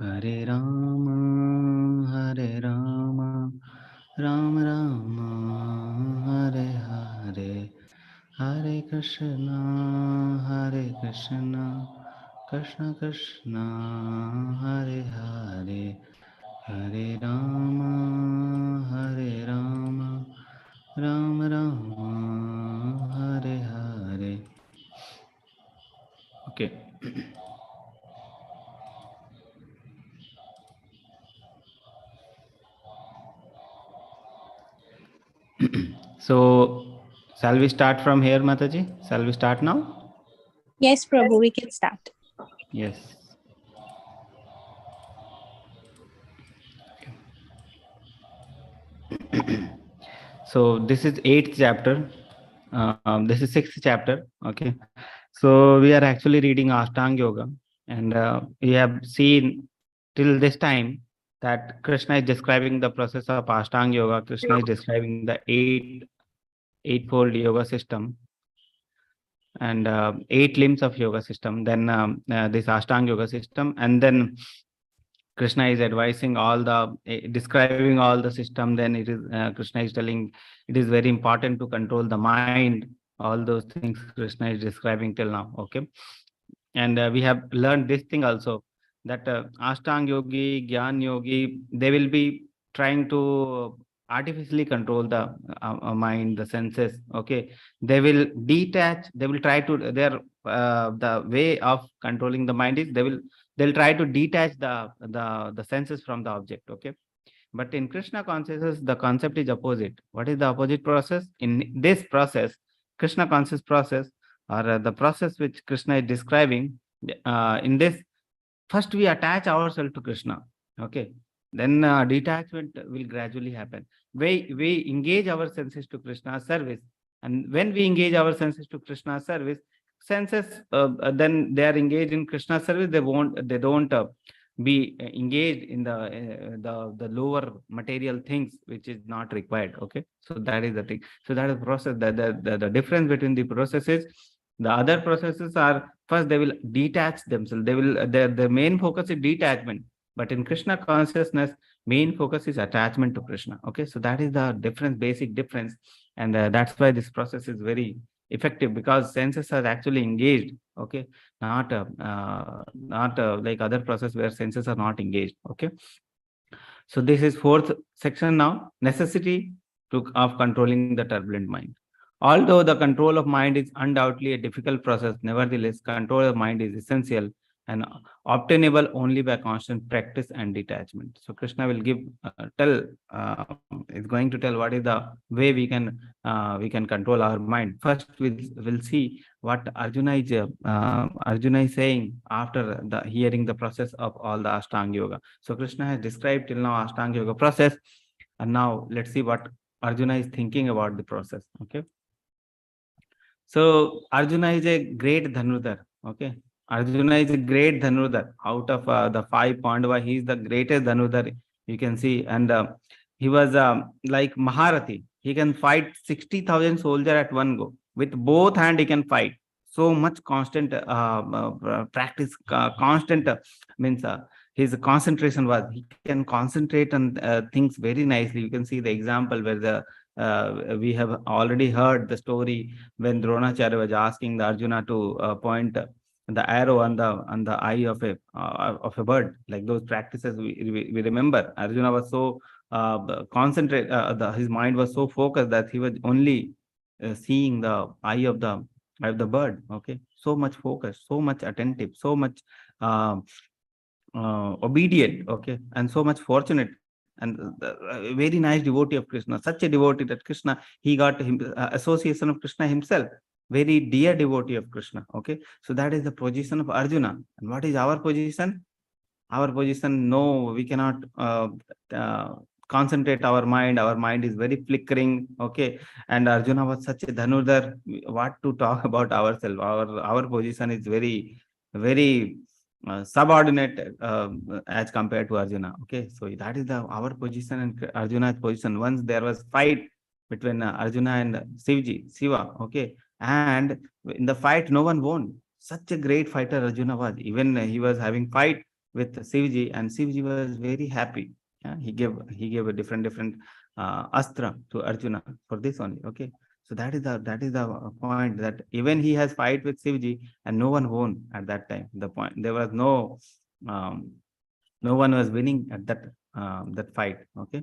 Hare Rama, Hare Rama, Rama Rama, Hare Hare, Hare Krishna, Hare Krishna, Krishna Krishna, Hare Hare, Hare Rama, Hare Rama, Rama Rama, Hare Hare. Okay. So, shall we start from here, Mataji? Shall we start now? Yes, Prabhu, we can start. Yes. So this is eighth chapter. This is sixth chapter. Okay. So we are actually reading Ashtanga Yoga, and we have seen till this time that Krishna is describing the process of Ashtanga Yoga. Krishna is describing the eightfold yoga system and eight limbs of yoga system. Then this Ashtanga Yoga system, and then Krishna is advising all the describing all the system. Then it is Krishna is telling it is very important to control the mind. All those things Krishna is describing till now. Okay, and we have learned this thing also that Ashtang Yogi, Gyan Yogi, they will be trying to artificially control the mind, the senses. Okay, they will detach. They will try to their the way of controlling the mind is they'll try to detach the senses from the object. Okay, but in Krishna consciousness the concept is opposite. What is the opposite process? In this process, Krishna conscious process, or the process which Krishna is describing, in this, first we attach ourselves to Krishna. Okay, then detachment will gradually happen. We engage our senses to Krishna's service, and when we engage our senses to Krishna's service, senses then they are engaged in Krishna's service. They don't be engaged in the lower material things which is not required. Okay, so that is the thing. So that is the process. The difference between the processes, the other processes are first they will detach themselves. They will their main focus is detachment, but in Krishna consciousness main focus is attachment to Krishna. Okay, so that is the difference, basic difference. And that's why this process is very effective, because senses are actually engaged. Okay, not like other process where senses are not engaged. Okay, so this is fourth section now. Necessity of controlling the turbulent mind. Although the control of mind is undoubtedly a difficult process, nevertheless, control of mind is essential and obtainable only by constant practice and detachment. So Krishna will is going to tell what is the way we can control our mind. First, we'll see what Arjuna is saying after the hearing the process of all the Ashtanga Yoga. So Krishna has described till now Ashtanga Yoga process, and now let's see what Arjuna is thinking about the process. Okay. So Arjuna is a great Dhanurdhar. Okay. Arjuna is a great Dhanurdhar. Out of the five Pandava, he is the greatest Dhanurdhar you can see. And he was like Maharathi. He can fight 60,000 soldiers at one go. With both hands, he can fight. So much constant practice, constant means his concentration was, he can concentrate on things very nicely. You can see the example where we have already heard the story when Dronacharya was asking the Arjuna to point the arrow on the eye of a bird. Like those practices we remember. Arjuna was so concentrate. His mind was so focused that he was only seeing the eye of the bird. Okay, so much focus, so much attentive, so much uh, obedient. Okay, and so much fortunate, and a very nice devotee of Krishna, such a devotee that Krishna, he got association of Krishna himself, very dear devotee of Krishna. Okay, so that is the position of Arjuna. And what is our position? Our position, no, we cannot uh, concentrate our mind is very flickering. Okay, and Arjuna was such a Dhanurdhar. What to talk about ourselves? Our position is very subordinate as compared to Arjuna. Okay, so that is the our position and Arjuna's position. Once there was fight between Arjuna and Shiva. Okay, and in the fight no one won. Such a great fighter Arjuna was. Even he was having fight with Shivji, and Shivji was very happy. Yeah, he gave a different astra to Arjuna for this only. Okay, so that is the point, that even he has fight with Shivji and no one won at that time. The point, there was um, no one was winning at that fight. Okay,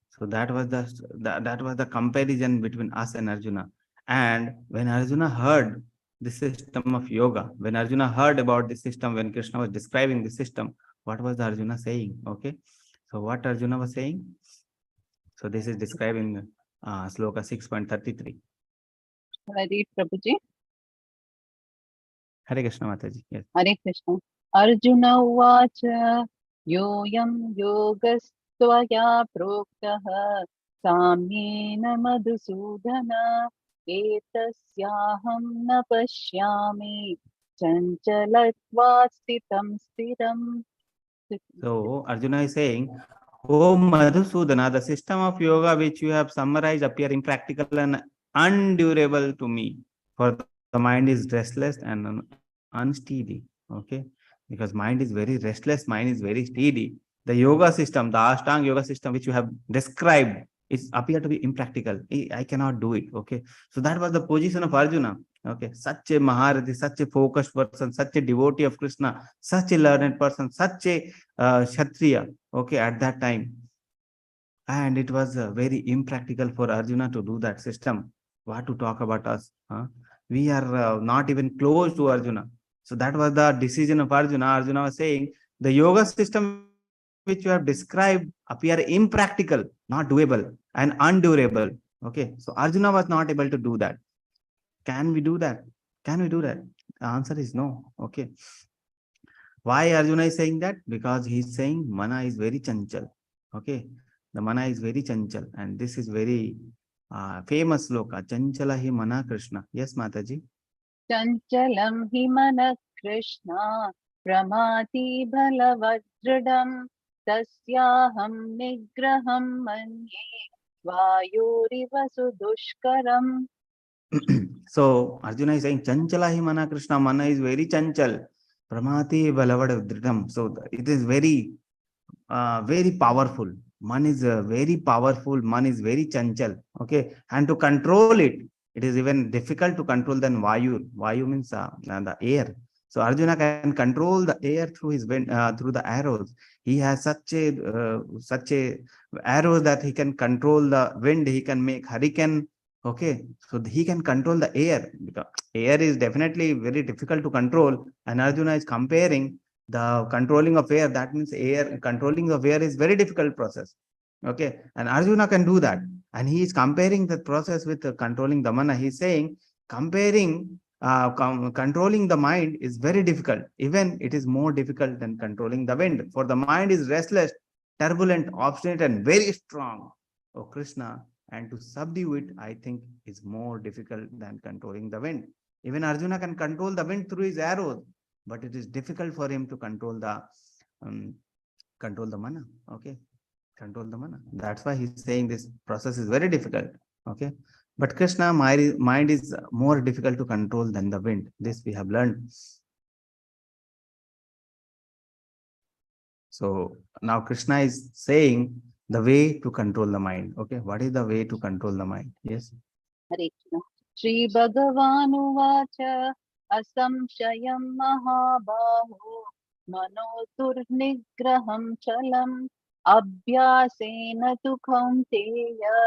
so that was the comparison between us and Arjuna. And when Arjuna heard the system of yoga, when Arjuna heard about the system, when Krishna was describing the system, what was the Arjuna saying? Okay, so what Arjuna was saying, so this is described in sloka 6.33. Shall I read, Prabhuji? Hare Krishna Mataji. Yes. Hare Krishna. Arjuna uvacha yoyam yogastvaya proktah samyena madhusudana etasyaham na pashyami chanchalatvat stitam stiram. So Arjuna is saying, "Oh Madhusudana, the system of yoga which you have summarized appear impractical and undurable to me. For the mind is restless and unsteady." Okay, because mind is very restless, mind is very steady. The yoga system, the Ashtanga yoga system which you have described, is appear to be impractical. I cannot do it. Okay, so that was the position of Arjuna. Okay, such a Maharati, such a focused person, such a devotee of Krishna, such a learned person, such a Kshatriya, okay, at that time. And it was very impractical for Arjuna to do that system. What to talk about us? Huh? We are not even close to Arjuna. So that was the decision of Arjuna. Arjuna was saying, the yoga system which you have described appear impractical, not doable, and undurable. Okay, so Arjuna was not able to do that. Can we do that? Can we do that? The answer is no. Okay. Why Arjuna is saying that? Because he is saying mana is very chanchal. Okay. The mana is very chanchal. And this is very famous sloka. Chanchala hi mana Krishna. Yes, Mataji. Chanchalam hi mana Krishna pramati balavadradam tasyaham nigraham manye vayuriva sudushkaram. So Arjuna is saying chanchala hi mana Krishna. Mana is very chanchal. Pramati balavadradam. So it is very powerful. Man is very powerful. Man is very chanchal. Okay, and to control it, it is even difficult to control than Vayu. Vayu means the air. So Arjuna can control the air through his wind, through the arrows. He has such a arrows that he can control the wind. He can make hurricane. Okay, so he can control the air, because air is definitely very difficult to control. And Arjuna is comparing the controlling of air. That means air, controlling of air is very difficult process. Okay, and Arjuna can do that, and he is comparing the process with controlling the mana. He is saying controlling the mind is very difficult. Even it is more difficult than controlling the wind, for the mind is restless, turbulent, obstinate, and very strong, oh Krishna, and to subdue it, I think, is more difficult than controlling the wind. Even Arjuna can control the wind through his arrows, but it is difficult for him to control the mana. Okay, control the mana. That's why he's saying this process is very difficult. Okay, but Krishna, mind is more difficult to control than the wind. This we have learned. So now Krishna is saying the way to control the mind. Okay, what is the way to control the mind? Yes. Hare Krishna. Shri Bhagavanu vacha asamshayam mahabaho manoturnigraham chalam abhyasena tu kaunteya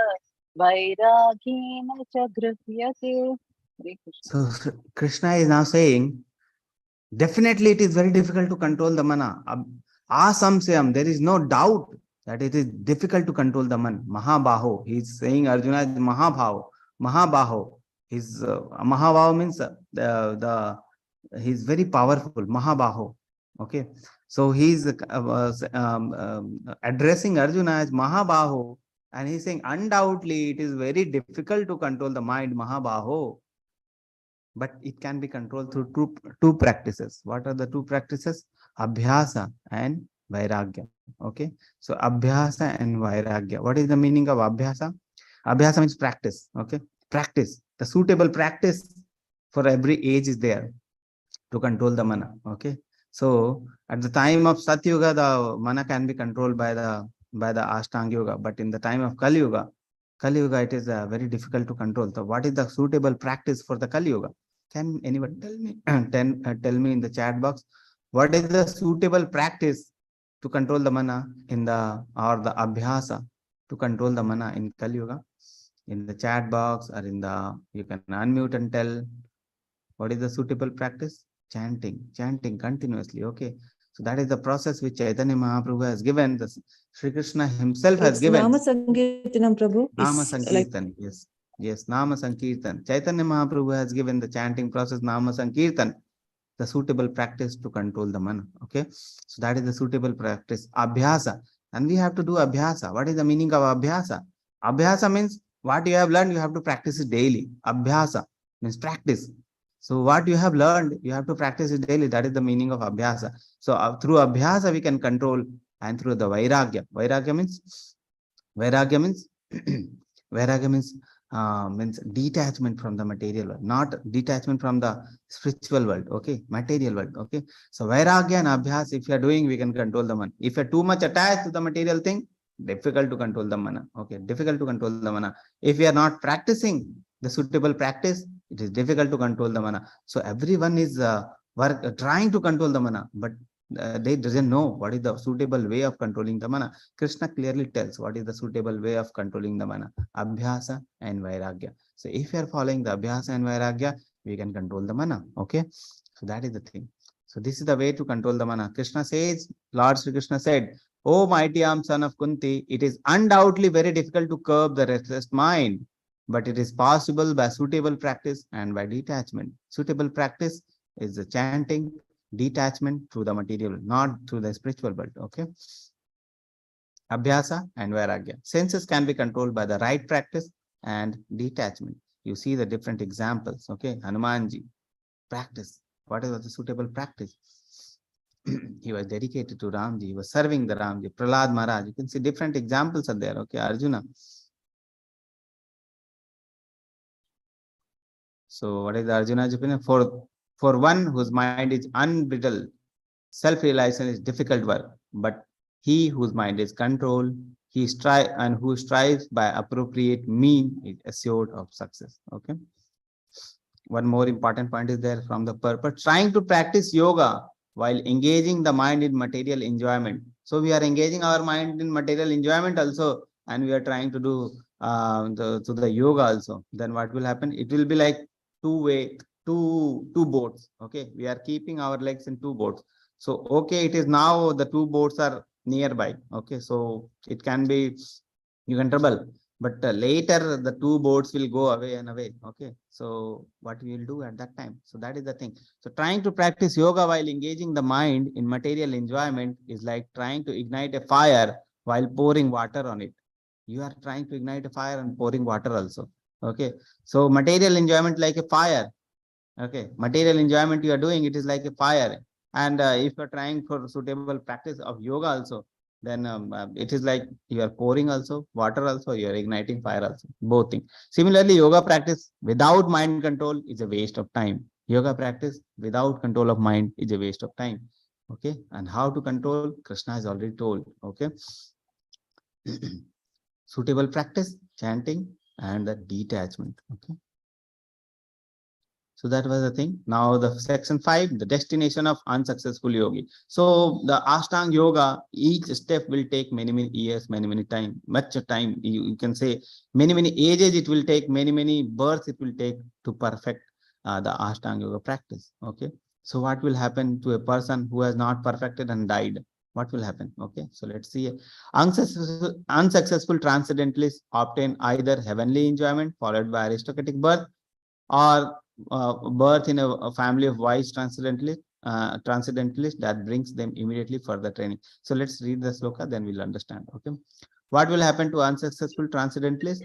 vairagena cha gೃಹ್ಯತೆ. So Krishna is now saying, definitely it is very difficult to control the mana. Asamsyam, there is no doubt that it is difficult to control the man. Mahabaho, he is saying Arjuna is Mahabaho. His Mahabaho means he is very powerful. Mahabaho. Okay, so he is addressing Arjuna as Mahabaho, and he is saying undoubtedly it is very difficult to control the mind, Mahabaho. But it can be controlled through two practices. What are the two practices? Abhyasa and Vairagya. Okay, so Abhyasa and Vairagya. What is the meaning of Abhyasa? Abhyasa means practice. Okay, practice. The suitable practice for every age is there to control the mana. Okay, So at the time of Satyuga, the mana can be controlled by the Ashtanga Yoga, but in the time of Kali Yuga, it is very difficult to control. So what is the suitable practice for the Kali Yuga? Can anyone tell me? Tell me in the chat box. What is the suitable practice to control the mana in the abhyasa to control the mana in Kali Yuga? In the chat box or in the, you can unmute and tell what is the suitable practice. Chanting continuously. Okay, so that is the process which Chaitanya Mahaprabhu has given. The Sri Krishna himself has It's given. Nama Sankirtanam, Prabhu. Nama It's like Sankirtan. Yes, Nama Sankirtan. Chaitanya Mahaprabhu has given the chanting process, Nama Sankirtan, the suitable practice to control the mana. Okay, so that is the suitable practice. Abhyasa. And we have to do abhyasa. What is the meaning of abhyasa? Abhyasa means what you have learned, you have to practice it daily. Abhyasa means practice. So what you have learned, you have to practice it daily. That is the meaning of abhyasa. So through abhyasa, we can control, and through the vairagya. Vairagya means vairagya means detachment from the material world, not detachment from the spiritual world. Okay, material world. Okay, so vairagya and abhyas, if you are doing, we can control the mana. If you are too much attached to the material thing, difficult to control the mana. Okay, difficult to control the mana. If we are not practicing the suitable practice, it is difficult to control the mana. So everyone is trying to control the mana, but they doesn't know what is the suitable way of controlling the mana. Krishna clearly tells what is the suitable way of controlling the mana: abhyasa and vairagya. So if you are following the abhyasa and vairagya, we can control the mana. Okay, so that is the thing. So this is the way to control the mana. Krishna says, Lord Sri Krishna said, "O mighty arm son of Kunti, it is undoubtedly very difficult to curb the restless mind, but it is possible by suitable practice and by detachment." Suitable practice is the chanting, detachment through the material, not through the spiritual world. Okay, abhyasa and vairagya. Senses can be controlled by the right practice and detachment. You see the different examples. Okay, Hanumanji, practice. What is the suitable practice? He was dedicated to Ramji. He was serving the Ramji. Prahlad Maharaj. You can see different examples are there. Okay, Arjuna. So what is the Arjuna's opinion? For one whose mind is unbridled, self-realization is difficult work, but he whose mind is controlled, who strives by appropriate mean is assured of success. Okay. One more important point is there from the purpose. Trying to practice yoga while engaging the mind in material enjoyment. So we are engaging our mind in material enjoyment also, and we are trying to do the yoga also. Then what will happen? It will be like two boats. Okay, we are keeping our legs in two boats. So okay, it is now the two boats are nearby. Okay, so it can be, you can trouble, but later the two boats will go away and away. Okay, so what we will do at that time? So that is the thing. So trying to practice yoga while engaging the mind in material enjoyment is like trying to ignite a fire while pouring water on it. You are trying to ignite a fire and pouring water also. Okay, so material enjoyment like a fire. Okay, material enjoyment you are doing, it is like a fire. And if you are trying for suitable practice of yoga also, then it is like you are pouring also water also, you are igniting fire also, both things. Similarly, yoga practice without mind control is a waste of time. Yoga practice without control of mind is a waste of time. Okay, and how to control? Krishna has already told. Okay. Suitable practice, chanting, and the detachment. Okay. So that was the thing. Now the section 5, the destination of unsuccessful yogi. So the Ashtanga yoga, each step will take many years, many time, much time. You can say many ages it will take, many births it will take to perfect the Ashtanga yoga practice. Okay. So what will happen to a person who has not perfected and died? What will happen? Okay. So let's see. Unsuccessful transcendentalists obtain either heavenly enjoyment followed by aristocratic birth, or birth in a family of wise transcendentalists that brings them immediately further training. So let's read the sloka, then we'll understand. Okay, what will happen to unsuccessful transcendentalists?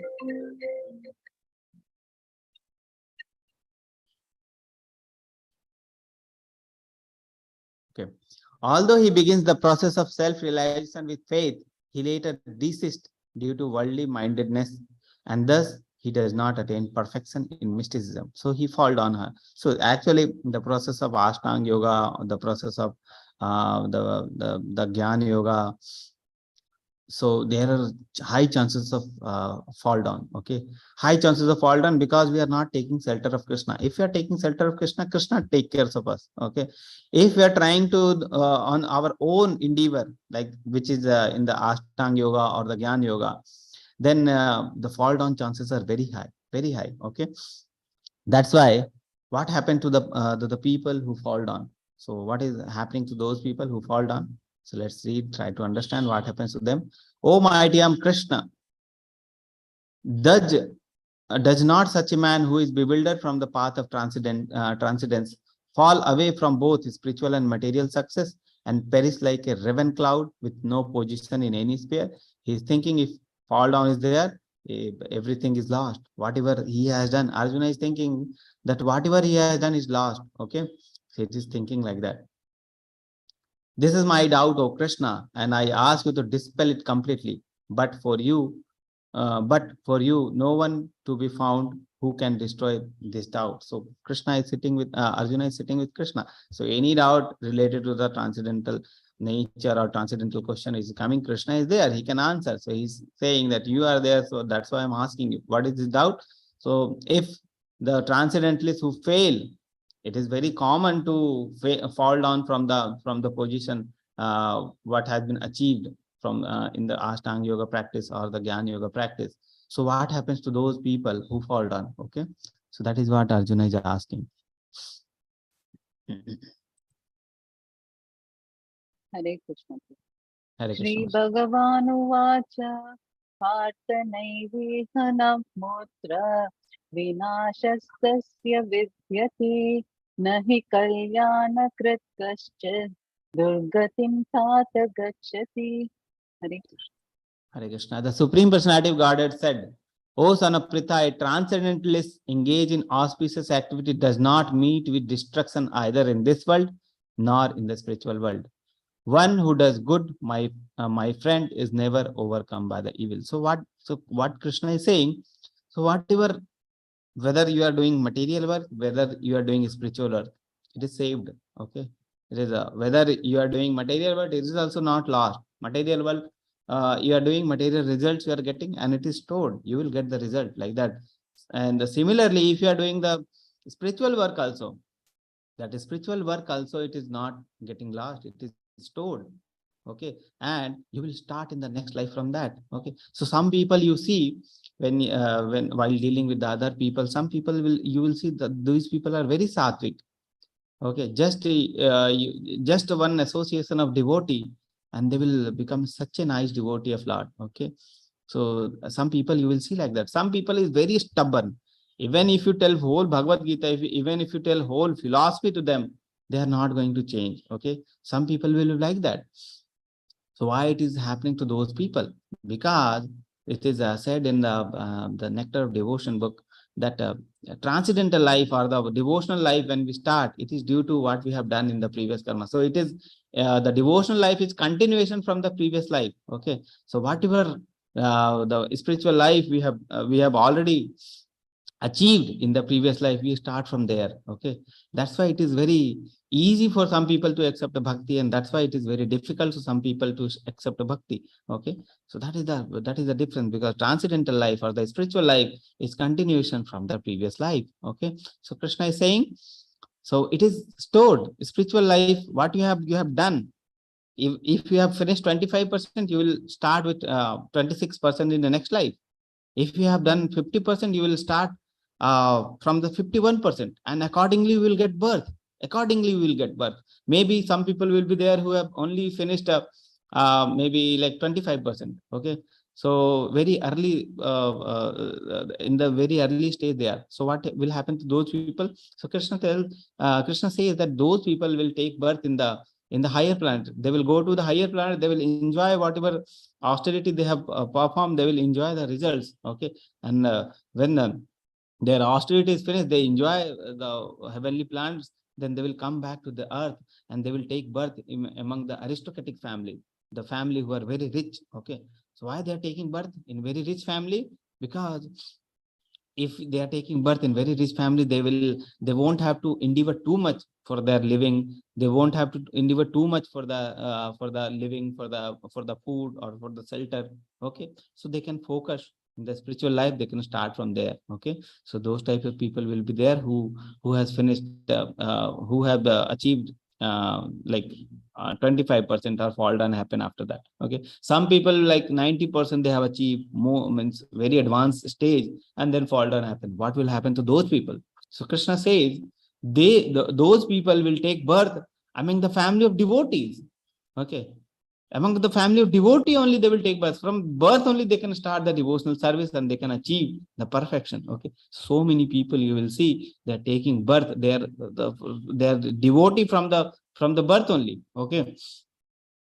Okay, although he begins the process of self-realization with faith, he later desists due to worldly mindedness, and thus he does not attain perfection in mysticism. So he falls on her. So actually, the process of Ashtanga yoga, the process of the Jnana Yoga. So there are high chances of fall down. Okay, high chances of fall down because we are not taking shelter of Krishna. If we are taking shelter of Krishna, Krishna take care of us. Okay, if we are trying to on our own endeavor, like which is in the Ashtanga Yoga or the Jnana Yoga, then the fall down chances are very high, very high. Okay, that's why what happened to the people who fall down. So what is happening to those people who fall down? So let's read, try to understand what happens to them. O mighty am Krishna, does does not such a man who is bewildered from the path of transcendence fall away from both spiritual and material success and perish like a raven cloud with no position in any sphere? He is thinking if fall down is there, everything is lost. Whatever he has done, Arjuna is thinking that whatever he has done is lost. Okay, so it is thinking like that. This is my doubt, O Krishna, and I ask you to dispel it completely. But for you, no one to be found who can destroy this doubt. So Krishna is sitting with Arjuna is sitting with Krishna. So any doubt related to the transcendental nature or transcendental question is coming, Krishna is there, he can answer. So he's saying that you are there, so that's why I'm asking you, what is this doubt? So if the transcendentalists who fail, it is very common to fall down from the position what has been achieved from in the Ashtanga Yoga practice or the Jnana Yoga practice. So what happens to those people who fall down? Okay, so that is what Arjuna is asking. Hare Krishna. Hare Shri Krishna. Bhagavanu Vacha Parthanaivehanam Mutra Vinashastasya Vidyate Nahi Kalyana Krit Kaschid Durgatim Tata Gachati. Hare Krishna. Hare Krishna. The Supreme Personality of Godhead said, O son of Pritha, a transcendentalist engaged in auspicious activity does not meet with destruction either in this world nor in the spiritual world. One who does good, my friend, is never overcome by the evil. So what Krishna is saying, so whatever, whether you are doing material work, whether you are doing spiritual work, it is saved. Okay, it is whether you are doing material work, it is also not lost. Material work, you are doing material results, you are getting, and it is stored, you will get the result like that. And similarly, if you are doing the spiritual work also, that is spiritual work also, it is not getting lost, it is stored. Okay, and you will start in the next life from that. Okay, so some people you see, when while dealing with the other people, some people you will see that these people are very sattvic. Okay, just one association of devotee and they will become such a nice devotee of Lord. Okay, so some people you will see like that. Some people is very stubborn. Even if you tell whole Bhagavad Gita, even if you tell whole philosophy to them, they are not going to change. Okay, some people will be like that. So why it is happening to those people? Because it is said in the Nectar of Devotion book that transcendental life or the devotional life, when we start, it is due to what we have done in the previous karma. So it is the devotional life is continuation from the previous life. Okay, so whatever the spiritual life we have already achieved in the previous life, we start from there. Okay, that's why it is very easy for some people to accept a bhakti, and that's why it is very difficult for some people to accept a bhakti. Okay, so that is the difference, because transcendental life or the spiritual life is continuation from the previous life. Okay, so Krishna is saying, so it is stored. Spiritual life, what you have done, if you have finished 25%, you will start with 26% in the next life. If you have done 50%, you will start from the 51%, and accordingly you will get birth. Accordingly, we will get birth. Maybe some people will be there who have only finished maybe like 25%. Okay, so very early in the very early stage there. So what will happen to those people? So Krishna says that those people will take birth in the higher planet. They will go to the higher planet. They will enjoy whatever austerity they have performed. They will enjoy the results. Okay, and when their austerity is finished, they enjoy the heavenly planets. Then they will come back to the earth and they will take birth among the aristocratic family, the family who are very rich. Okay, so why they are taking birth in very rich family? Because if they are taking birth in very rich family, they won't have to endeavor too much for their living. They won't have to endeavor too much for the living, for the food or for the shelter. Okay, so they can focus in the spiritual life. They can start from there. Okay, so those type of people will be there who has finished who have achieved like 25% or fall down happen after that. Okay, some people like 90% they have achieved more, means very advanced stage, and then fall down happen. What will happen to those people? So Krishna says those people will take birth among the family of devotees. Okay, among the family of devotee only they will take birth. From birth only they can start the devotional service and they can achieve the perfection. Okay, so many people you will see they are taking birth. They are devotee from the birth only. Okay,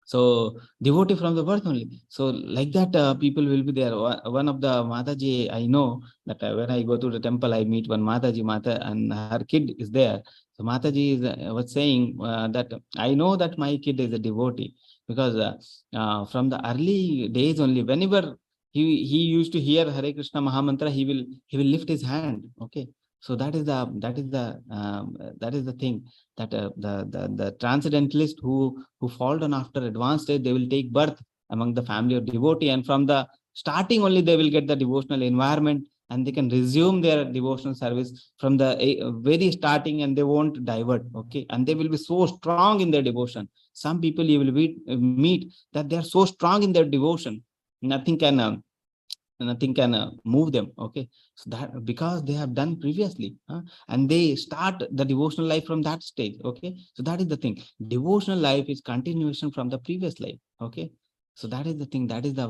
so devotee from the birth only. So like that people will be there. One of the Mataji I know that when I go to the temple I meet one Mataji and her kid is there. So Mataji was saying that I know that my kid is a devotee because from the early days only, whenever he used to hear Hare Krishna Mahamantra, he will lift his hand. Okay, so that is the thing, that the transcendentalists who fall down after advanced stage, they will take birth among the family of devotee, and from the starting only they will get the devotional environment, and they can resume their devotional service from the very starting, and they won't divert. Okay, and they will be so strong in their devotion. Some people you will meet that they are so strong in their devotion, nothing can move them. Okay, so that because they have done previously, and they start the devotional life from that stage. Okay, so that is the thing, devotional life is continuation from the previous life. Okay, so that is the thing, that is the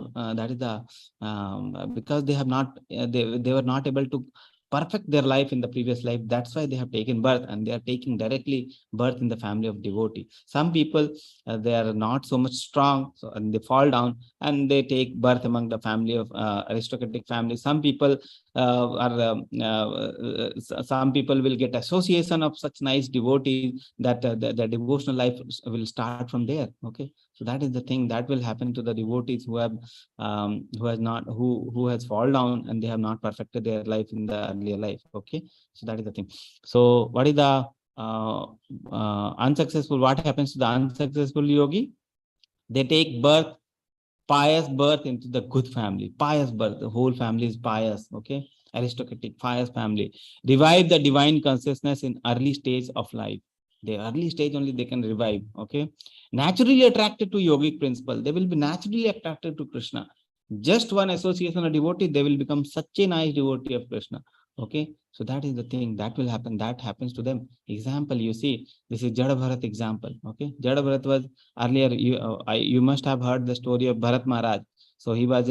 because they have not they were not able to perfect their life in the previous life. That's why they have taken birth, and they are taking directly birth in the family of devotee. Some people they are not so much strong, so and they fall down and they take birth among the family of aristocratic family. Some people some people will get association of such nice devotees that the devotional life will start from there. Okay, so that is the thing that will happen to the devotees who has not who has fall down and they have not perfected their life in the earlier life. Okay, so that is the thing. So what is the unsuccessful? What happens to the unsuccessful yogi? They take birth, pious birth into the good family. Pious birth, the whole family is pious. Okay, aristocratic pious family. Revive the divine consciousness in early stage of life. The early stage only they can revive. Okay, naturally attracted to yogic principle, they will be naturally attracted to Krishna. Just one association of devotee, they will become such a nice devotee of Krishna. Okay, so that is the thing that will happen, that happens to them. Example, you see, this is Jada Bharat example. Okay, Jada Bharat was earlier, you must have heard the story of Bharat Maharaj. So he was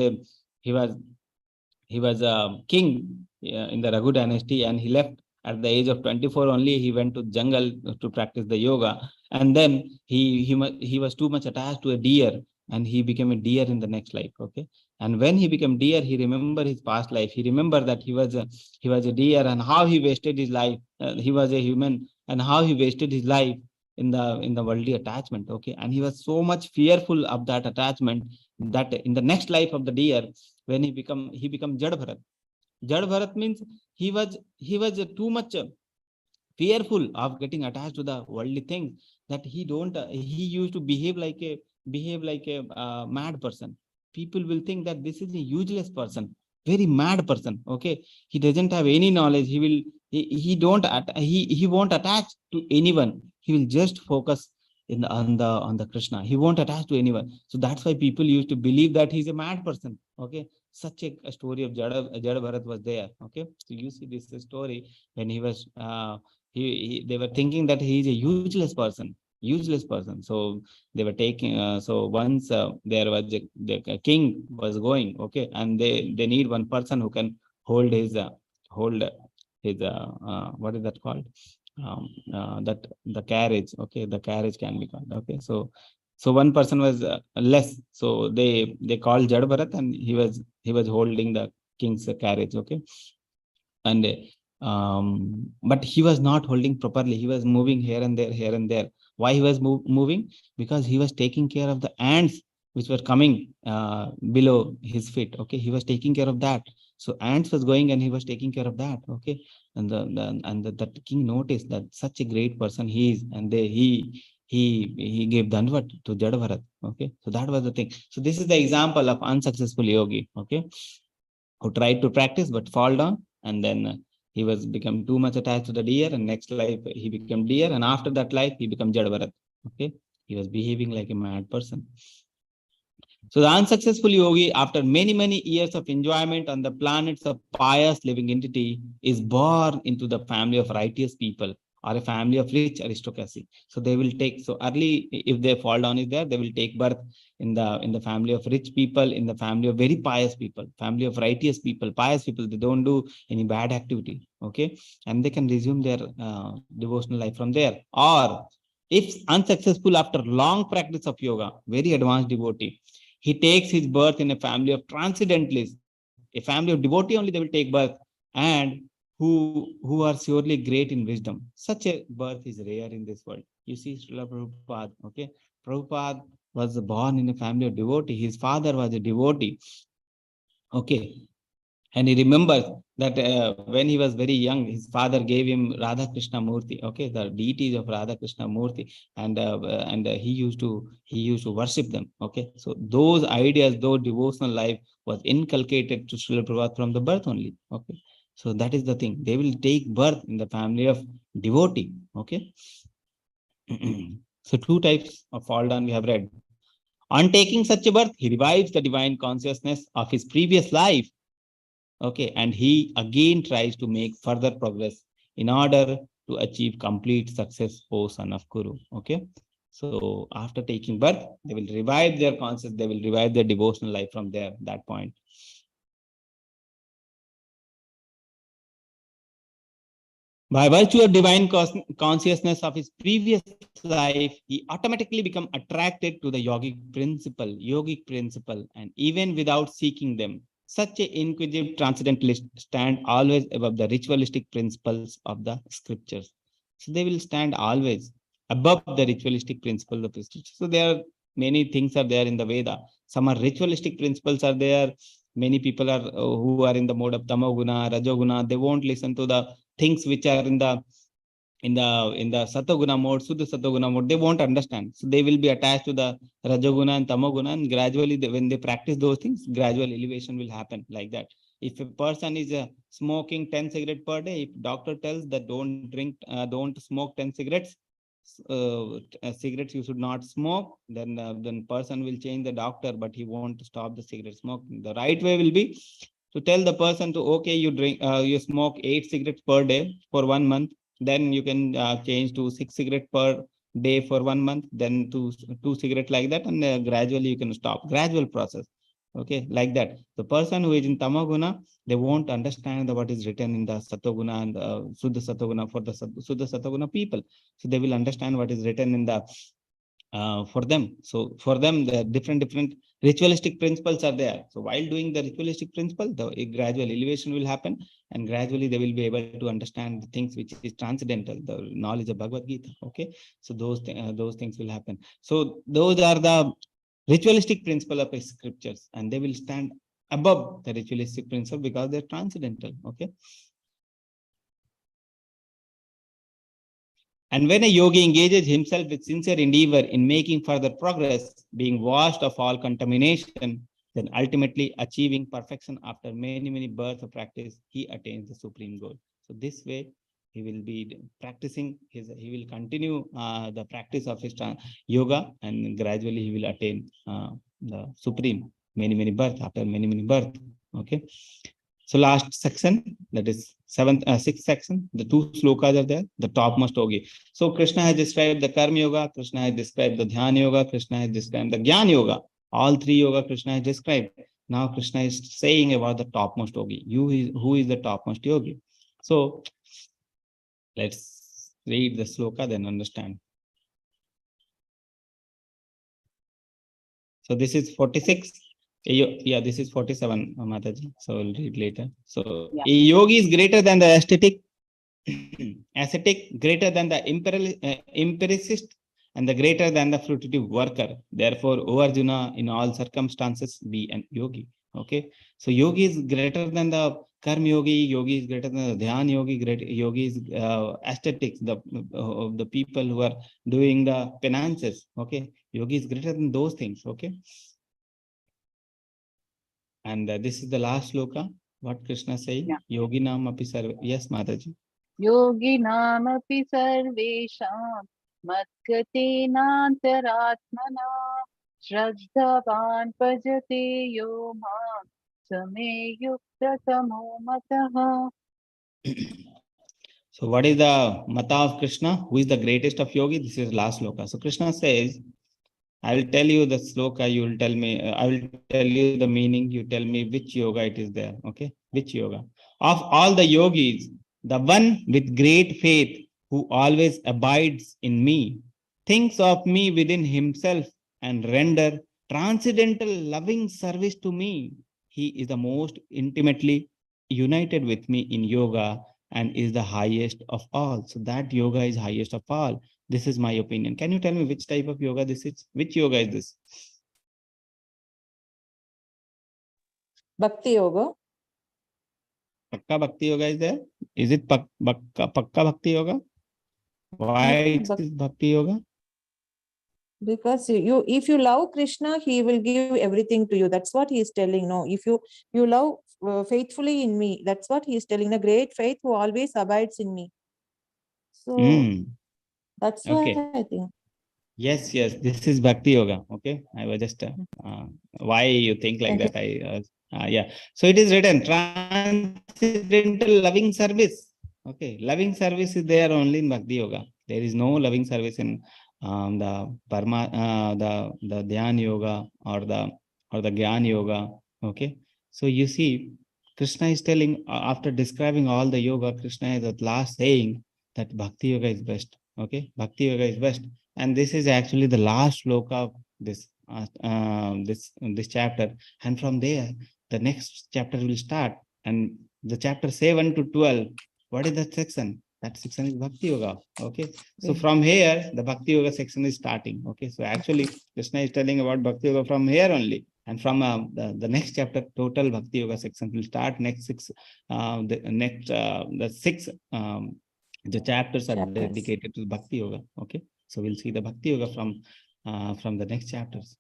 he was a king in the Raghu dynasty, and he left at the age of 24 only. He went to jungle to practice the yoga, and then he was too much attached to a deer, and he became a deer in the next life. Okay, and when he became deer, he remembered his past life. He remembered that he was a deer, and how he wasted his life. He was a human, and how he wasted his life in the worldly attachment. Okay, and he was so much fearful of that attachment that in the next life of the deer, when he become Jad Bharat. Jad Bharat means he was too much fearful of getting attached to the worldly things, that he used to behave like a mad person. People will think that this is a useless person, very mad person. Okay, he doesn't have any knowledge. He don't he won't attach to anyone. He will just focus on the Krishna. He won't attach to anyone. So that's why people used to believe that he's a mad person. Okay, such a story of Jada Bharat was there. Okay, so you see this story when he was they were thinking that he is a useless person. So they were taking so once there was the king was going. Okay, and they need one person who can hold hold his what is that called, that the carriage. Okay, the carriage can be called. Okay, so one person was less, so they called Jad Bharat, and he was holding the king's carriage. Okay, and but he was not holding properly. He was moving here and there. Why he was moving? Because he was taking care of the ants which were coming below his feet. Okay, he was taking care of that. So ants was going and he was taking care of that. Okay, and the king noticed that such a great person he is, and he gave Danvat to Jadavarat. Okay, so that was the thing. So this is the example of unsuccessful yogi. Okay, who tried to practice but fall down, and then he was become too much attached to the deer, and next life he became deer, and after that life he became Jadavarat. Okay, he was behaving like a mad person. So the unsuccessful yogi, after many years of enjoyment on the planets of pious living entity, is born into the family of righteous people or a family of rich aristocracy. So they will take, so early, if they fall down is there, they will take birth in the family of rich people, in the family of very pious people, family of righteous people, pious people. They don't do any bad activity. Okay, and they can resume their devotional life from there. Or if unsuccessful after long practice of yoga, very advanced devotee, he takes his birth in a family of transcendentalists, a family of devotee only they will take birth, and who are surely great in wisdom. Such a birth is rare in this world. You see, Srila Prabhupada, okay, Prabhupada was born in a family of devotee. His father was a devotee. Okay, and he remembers that when he was very young, his father gave him Radha Krishna Murti, okay, the deities of Radha Krishna Murti, and he used to worship them. Okay, so those ideas, those devotional life was inculcated to Srila Prabhupada from the birth only. Okay, so that is the thing. They will take birth in the family of devotee. Okay, so two types of fall down we have read. On taking such a birth, he revives the divine consciousness of his previous life. Okay, and he again tries to make further progress in order to achieve complete success, O son of Kuru. Okay, so after taking birth, they will revive their consciousness, they will revive their devotional life from there, that point. By virtue of divine consciousness of his previous life, he automatically become attracted to the yogic principle, and even without seeking them. Such an inquisitive transcendentalist stand always above the ritualistic principles of the scriptures. So they will stand always above the ritualistic principles of the scriptures. So there are many things are there in the Veda. Some are ritualistic principles are there. Many people are who are in the mode of tamoguna, rajoguna. They won't listen to the things which are in the satoguna mode, Suddha satoguna mode. They won't understand. So they will be attached to the rajoguna and tamoguna, and gradually when they practice those things, gradual elevation will happen like that. If a person is smoking 10 cigarettes per day, if doctor tells that don't smoke 10 cigarettes, cigarettes you should not smoke, then person will change the doctor, but he won't stop the cigarette smoking. The right way will be to tell the person to, okay, you smoke 8 cigarettes per day for 1 month, then you can change to 6 cigarettes per day for 1 month, then to 2 cigarettes like that, and gradually you can stop. Gradual process. Okay, like that. The person who is in tamaguna, they won't understand what is written in the satoguna and Suddha satoguna for the Suddha satoguna people. So they will understand what is written in the for them. So for them, the different ritualistic principles are there. So while doing the ritualistic principle, a gradual elevation will happen, and gradually they will be able to understand the things which is transcendental, the knowledge of Bhagavad Gita. Okay, so those things will happen. So those are the ritualistic principle of scriptures, and they will stand above the ritualistic principle because they're transcendental. Okay. And when a yogi engages himself with sincere endeavor in making further progress, being washed of all contamination, then ultimately achieving perfection after many births of practice, he attains the supreme goal. So this way, he will be practicing he will continue the practice of his yoga, and gradually he will attain the supreme many births after many births. Okay. So last section, that is sixth section, the 2 slokas are there, the topmost yogi. So Krishna has described the Karma Yoga, Krishna has described the Dhyana Yoga, Krishna has described the Jnana Yoga. All 3 yoga Krishna has described. Now Krishna is saying about the topmost yogi. Who is the topmost yogi? So let's read the sloka, then understand. So this is 46. Yeah, this is 47, Mataji. So we'll read later. So Yeah. a yogi is greater than the ascetic, greater than the empiricist, and the greater than the fruitive worker. Therefore, O Arjuna, in all circumstances, be an yogi. Okay, so yogi is greater than the karma yogi. Yogi is greater than the dhyan yogi. Great yogi is aesthetics. The people who are doing the penances. Okay, yogi is greater than those things. Okay, and this is the last sloka. What Krishna saying? Yeah. Yogi nam api sarva. Yes, Mataji. योगिनामपि सर्वेषां मद्गतेनान्तरात्मना श्रद्धावान् भजते यो मां समे युक्ततमो मतः. So what is the mata of Krishna? Who is the greatest of yogi? This is last sloka. So Krishna says, I will tell you the sloka, you will tell me, I will tell you the meaning, you tell me which yoga it is there. Okay, which yoga? Of all the yogis, the one with great faith who always abides in me, thinks of me within himself and render transcendental loving service to me. He is the most intimately united with me in yoga and is the highest of all. So that yoga is highest of all. This is my opinion. Can you tell me which type of yoga this is? Which yoga is this? Bhakti Yoga. Pakka Bhakti Yoga is there? Is it Pakka Bhakti Yoga? Why No, it is Bhakti Yoga? Because if you love Krishna, he will give everything to you. That's what he is telling. No, if you love faithfully in me, that's what he is telling. The great faith who always abides in me. So that's why Okay. I think. Yes, this is Bhakti Yoga. Okay, I was just why you think like Thank that? Yeah. So it is written transcendental loving service. Okay, loving service is there only in Bhakti Yoga. There is no loving service in the the Dhyan Yoga or the Gyan Yoga. Okay, so you see, Krishna is telling after describing all the yoga, Krishna is at last saying that Bhakti Yoga is best. Okay, Bhakti Yoga is best. And this is actually the last sloka of this chapter, and from there the next chapter will start, and the chapter 7 to 12, what is that section? That section is Bhakti Yoga. Okay, so from here the Bhakti Yoga section is starting. Okay, so actually Krishna is telling about Bhakti Yoga from here only, and from the next chapter total Bhakti Yoga section will start. Next six the six the chapters are dedicated to Bhakti Yoga. Okay, so we'll see the Bhakti Yoga from the next chapters.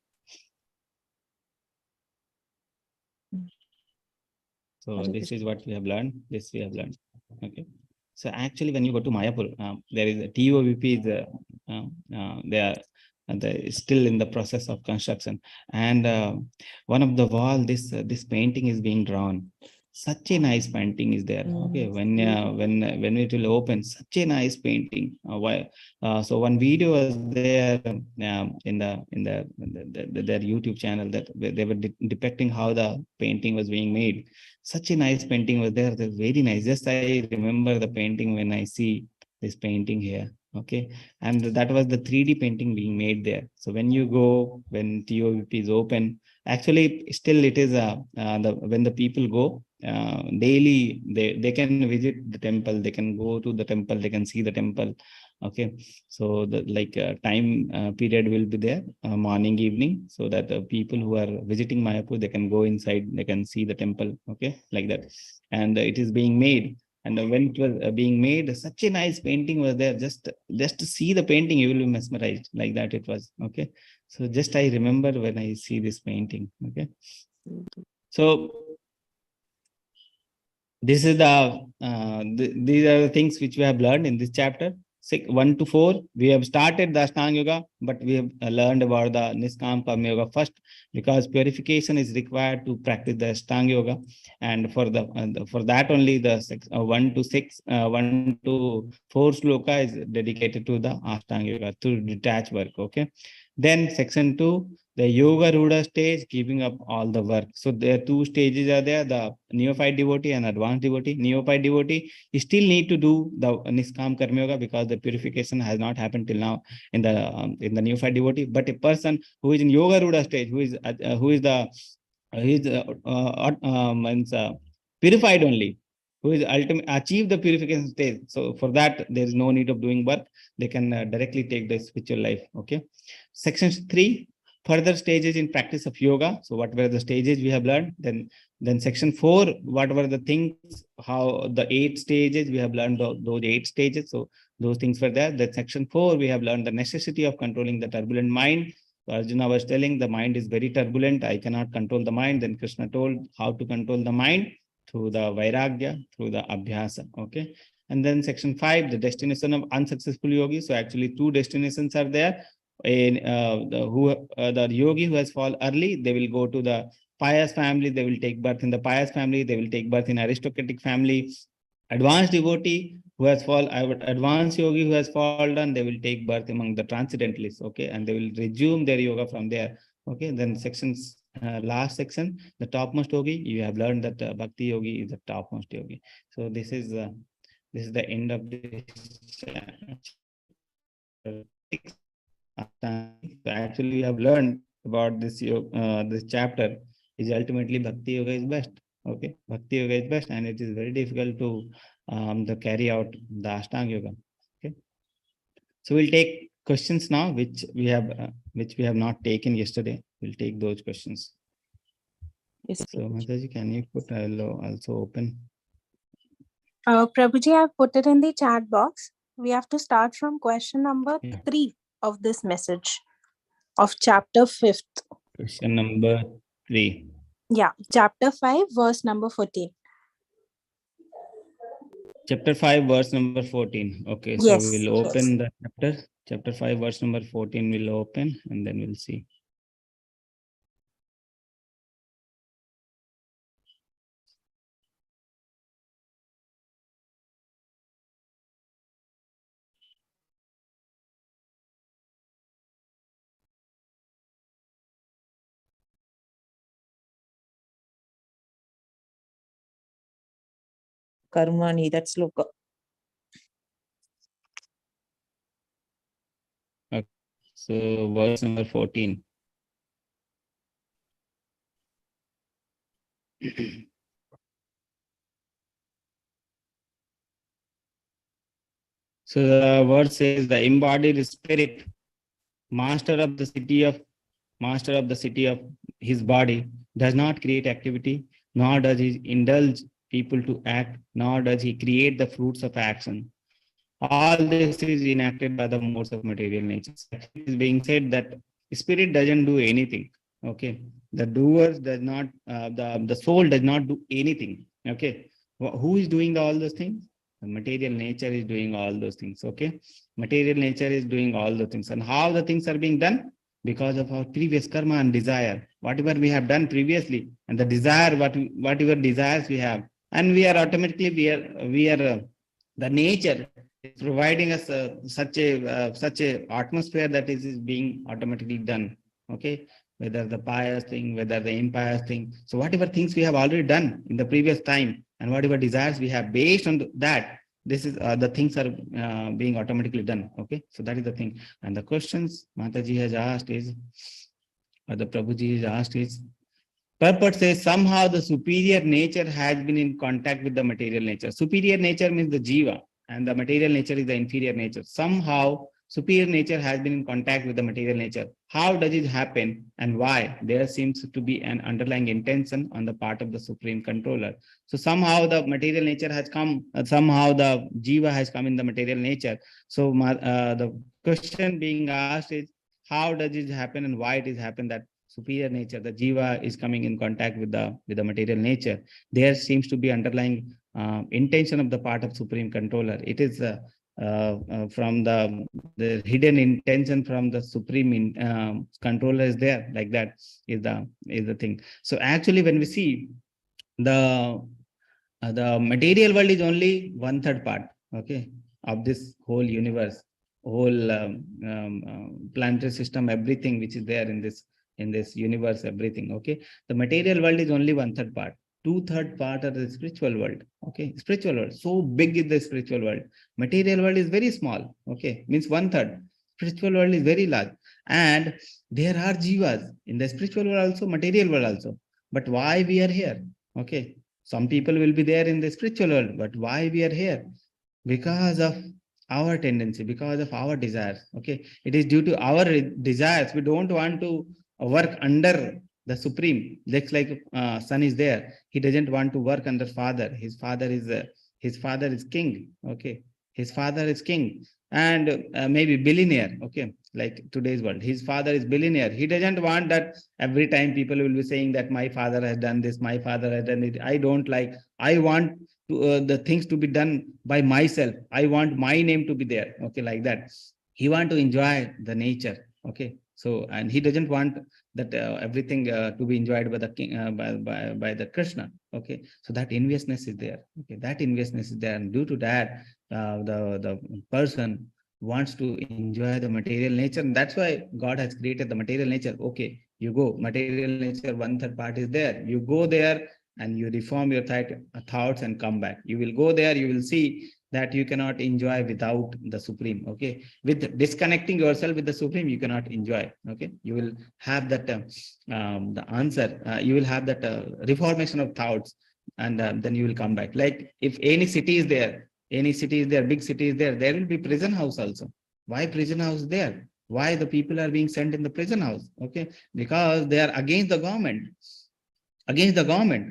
So this is what we have learned. This we have learned. Okay. So actually, when you go to Mayapur, there is a TOVP. They are still in the process of construction, and one of the wall, this painting is being drawn. Such a nice painting is there. Okay, when it will open, such a nice painting. So one video was there in their YouTube channel that they were depicting how the painting was being made. Such a nice painting was there. That's very nice. Just I remember the painting when I see this painting here. Okay, and that was the 3D painting being made there. So when you go, when TOVP is open, actually still it is when the people go daily, they can visit the temple, they can go to the temple, they can see the temple. Okay, so the time period will be there, morning, evening, so that the people who are visiting Mayapur, they can go inside, they can see the temple. Okay, like that, and it is being made. And when it was being made, such a nice painting was there. Just to see the painting, you will be mesmerized. Like that it was. Okay, so just I remember when I see this painting. Okay, so this is these are the things which we have learned in this chapter 1 to 4. We have started the Ashtanga Yoga, but we have learned about the Niskam Karma Yoga first, because purification is required to practice the Ashtanga Yoga, and for that only the 1 to 4 sloka is dedicated to the Ashtanga Yoga, to detach work. Okay, then section 2, the Yoga Ruda stage, giving up all the work. So there are 2 stages are there, the neophyte devotee and advanced devotee. Neophyte devotee, you still need to do the Niskam Karma Yoga because the purification has not happened till now in the neophyte devotee. But a person who is in Yoga Ruda stage, who is purified only, who is ultimate achieve the purification stage. So for that, there is no need of doing work. They can directly take the spiritual life. Okay. Section 3, further stages in practice of yoga. So what were the stages we have learned? Then section 4, what were the things, how the 8 stages we have learned, those 8 stages. So those things were there. Then section 4, we have learned the necessity of controlling the turbulent mind. So Arjuna was telling the mind is very turbulent. I cannot control the mind. Then Krishna told how to control the mind through the vairagya, through the abhyasa. Okay. And then section 5, the destination of unsuccessful yogi. So actually 2 destinations are there. In the yogi who has fallen early, they will go to the pious family. They will take birth in the pious family. They will take birth in aristocratic family. Advanced devotee who has fallen, advanced yogi who has fallen, they will take birth among the transcendentalists. Okay, and they will resume their yoga from there. Okay, then sections, last section, the topmost yogi. You have learned that bhakti yogi is the topmost yogi. So this is the end of this. So actually, we have learned about this this chapter is ultimately bhakti yoga is best. Okay, bhakti yoga is best, and it is very difficult to carry out the Ashtanga yoga. Okay, so we'll take questions now, which we have not taken yesterday. We'll take those questions. Yes, So Mataji, can you put? I'll also open. Prabhuji, I've put it in the chat box. We have to start from question number Yeah. 3 of this message of chapter 5th. Question number 3. Yeah, chapter 5, verse number 14. Chapter 5, verse number 14. Okay, so Yes, we'll open the chapter. Chapter 5, verse number 14 will open, and then we'll see. Karmani, that's loka. Okay. So verse number 14. So the word says the embodied spirit, master of the city of his body, does not create activity, nor does he indulge people to act, nor does he create the fruits of action. All this is enacted by the modes of material nature. It is being said that spirit doesn't do anything. Okay, the doers does not, the soul does not do anything. Okay, who is doing all those things? The material nature is doing all those things. Okay, material nature is doing all the things. And how the things are being done? Because of our previous karma and desire, whatever we have done previously, and the desire, whatever desires we have, and we are automatically the nature is providing us such a atmosphere that is being automatically done. Okay, whether the pious thing, whether the impious thing. So whatever things we have already done in the previous time, and whatever desires we have based on that, this is the things are being automatically done. Okay, so that is the thing. And the questions Mataji has asked is, or the Prabhuji has asked is, purport says somehow the superior nature has been in contact with the material nature. Superior nature means the jiva, and the material nature is the inferior nature. Somehow superior nature has been in contact with the material nature. How does it happen and why? There seems to be an underlying intention on the part of the supreme controller. So somehow the material nature has come, somehow the jiva has come in the material nature. So the question being asked is, how does it happen and why it is happen that superior nature, the jiva, is coming in contact with the material nature? There seems to be underlying intention of the part of supreme controller. It is from the hidden intention from the supreme controller is there, like that is the thing. So actually, when we see the material world is only 1/3 part, okay, of this whole universe, whole planetary system, everything which is there in this universe, everything. Okay, the material world is only 1/3 part. 2/3 part of the spiritual world. Okay, spiritual world, so big is the spiritual world. Material world is very small. Okay, means 1/3. Spiritual world is very large, and there are jivas in the spiritual world also, material world also. But why we are here? Okay, Some people will be there in the spiritual world, but why we are here? Because of our tendency, because of our desires. Okay, it is due to our desires. We don't want to work under the supreme. Just like son is there, he doesn't want to work under father. His father is king. Okay, his father is king, and maybe billionaire. Okay, like today's world, his father is billionaire. He doesn't want that every time people will be saying that my father has done this, my father has done it. I don't like. I want the things to be done by myself. I want my name to be there. Okay, like that. He want to enjoy the nature. Okay, so and he doesn't want that everything to be enjoyed by the king, by the Krishna. Okay, so that enviousness is there. Okay, that enviousness is there, and due to that, the person wants to enjoy the material nature, and that's why God has created the material nature. Okay, you go material nature, 1/3 part is there. You go there and you reform your thoughts and come back. You will go there, you will see that you cannot enjoy without the supreme. Okay, with disconnecting yourself with the supreme, you cannot enjoy. Okay, you will have that the answer. You will have that reformation of thoughts, and then you will come back. Like if any city is there, big city is there, there will be prison house also. Why prison house there? Why the people are being sent in the prison house? Okay, because they are against the government.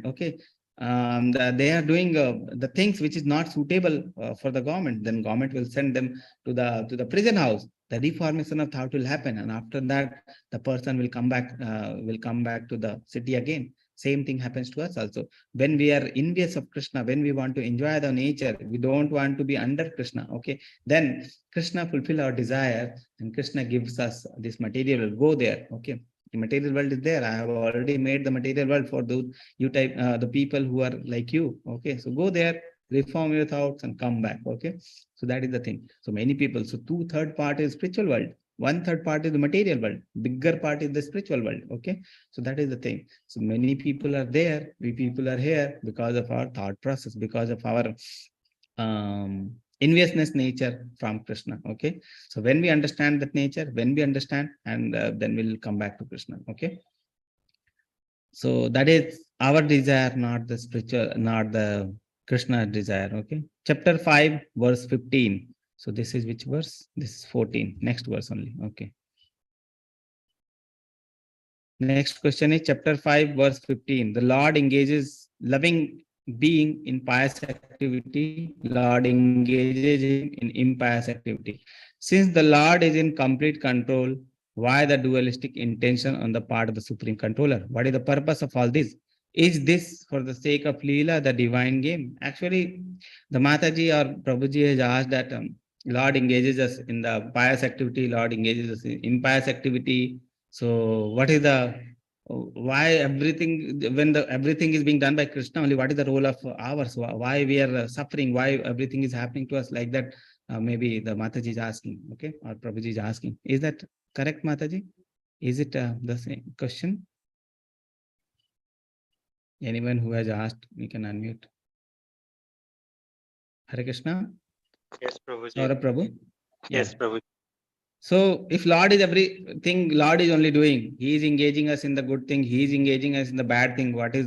Okay, they are doing the things which is not suitable for the government. Then government will send them to the prison house. The reformation of thought will happen, and after that the person will come back to the city again. Same thing happens to us also. When we are envious of Krishna, when we want to enjoy the nature, we don't want to be under Krishna. Okay, then Krishna fulfill our desire, and Krishna gives us this material. Go there. Okay, the material world is there. I have already made the material world for those the people who are like you. Okay, so go there, reform your thoughts, and come back. Okay, so that is the thing. So many people. So 2/3 part is spiritual world. 1/3 part is the material world. Bigger part is the spiritual world. Okay, so that is the thing. So many people are there. We people are here because of our thought process, because of our enviousness nature from Krishna. Okay, so when we understand that nature, and then we'll come back to Krishna. Okay, so that is our desire, not the spiritual, not the Krishna desire. Okay, chapter 5 verse 15. So this is which verse? This is 14. Next verse only. Okay, next question is chapter 5 verse 15. The Lord engages loving being in pious activity. Lord engages him in impious activity. Since the Lord is in complete control, why the dualistic intention on the part of the supreme controller? What is the purpose of all this? Is this for the sake of Leela, the divine game? Actually, the Mataji or Prabhuji has asked that Lord engages us in the pious activity, Lord engages us in impious activity. So what is the why everything, when everything is being done by Krishna only, what is the role of ours? Why we are suffering? Why everything is happening to us like that? Maybe the Mataji is asking, okay, or Prabhuji is asking. Is that correct, Mataji? Is it the same question? Anyone who has asked, we can unmute. Hare Krishna. Yes, Prabhuji. Or Prabhu. Yes, Yeah. Prabhuji. So if Lord is everything, Lord is only doing, he is engaging us in the good thing, he is engaging us in the bad thing. What is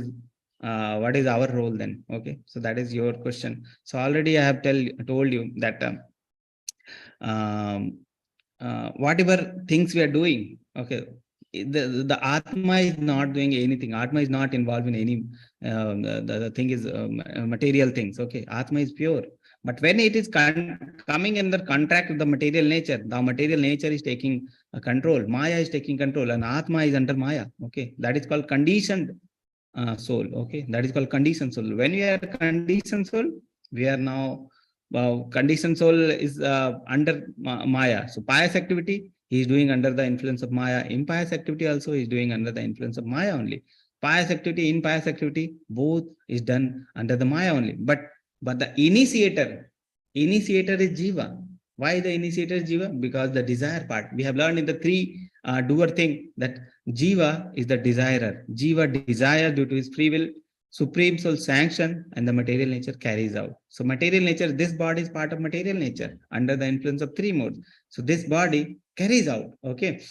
our role then? Okay, so that is your question. So already I have told you that whatever things we are doing, okay, the Atma is not doing anything. Atma is not involved in any the thing is material things. Okay, Atma is pure. But when it is coming in the contract with the material nature is taking control. Maya is taking control, and Atma is under Maya. Okay, that is called conditioned soul. Okay, that is called conditioned soul. When we are conditioned soul, we are now conditioned soul is under Maya. So pious activity he is doing under the influence of Maya. Impious activity also is doing under the influence of Maya only. Pious activity, impious activity, both is done under the Maya only. But the initiator is Jiva. Why the initiator is Jiva? Because the desire part. We have learned in the three doer thing that Jiva is the desirer. Jiva desires due to his free will, supreme soul sanction, and the material nature carries out. So material nature, this body is part of material nature under the influence of three modes. So this body carries out. Okay.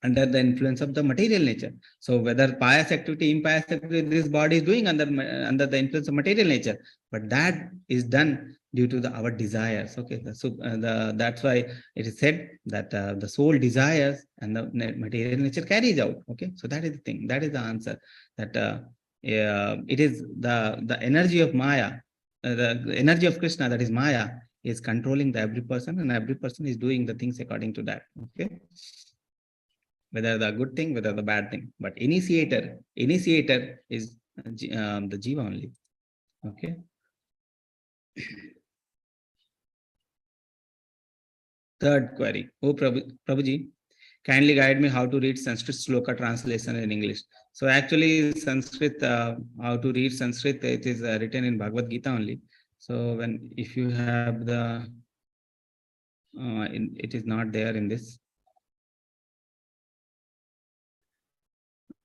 under the influence of the material nature. So whether pious activity, impious activity, this body is doing under the influence of material nature, but that is done due to our desires. Okay, that's why it is said that the soul desires and the material nature carries out. Okay, so that is the thing. That is the answer. That it is the energy of Maya, the energy of Krishna, that is Maya, is controlling every person, and every person is doing the things according to that. Okay, whether the good thing, whether the bad thing, but initiator is the jiva only. Okay. Third query. Oh, Prabhuji, kindly guide me how to read Sanskrit sloka translation in English. So actually Sanskrit, how to read Sanskrit, it is written in Bhagavad Gita only. So if you have the, it is not there in this.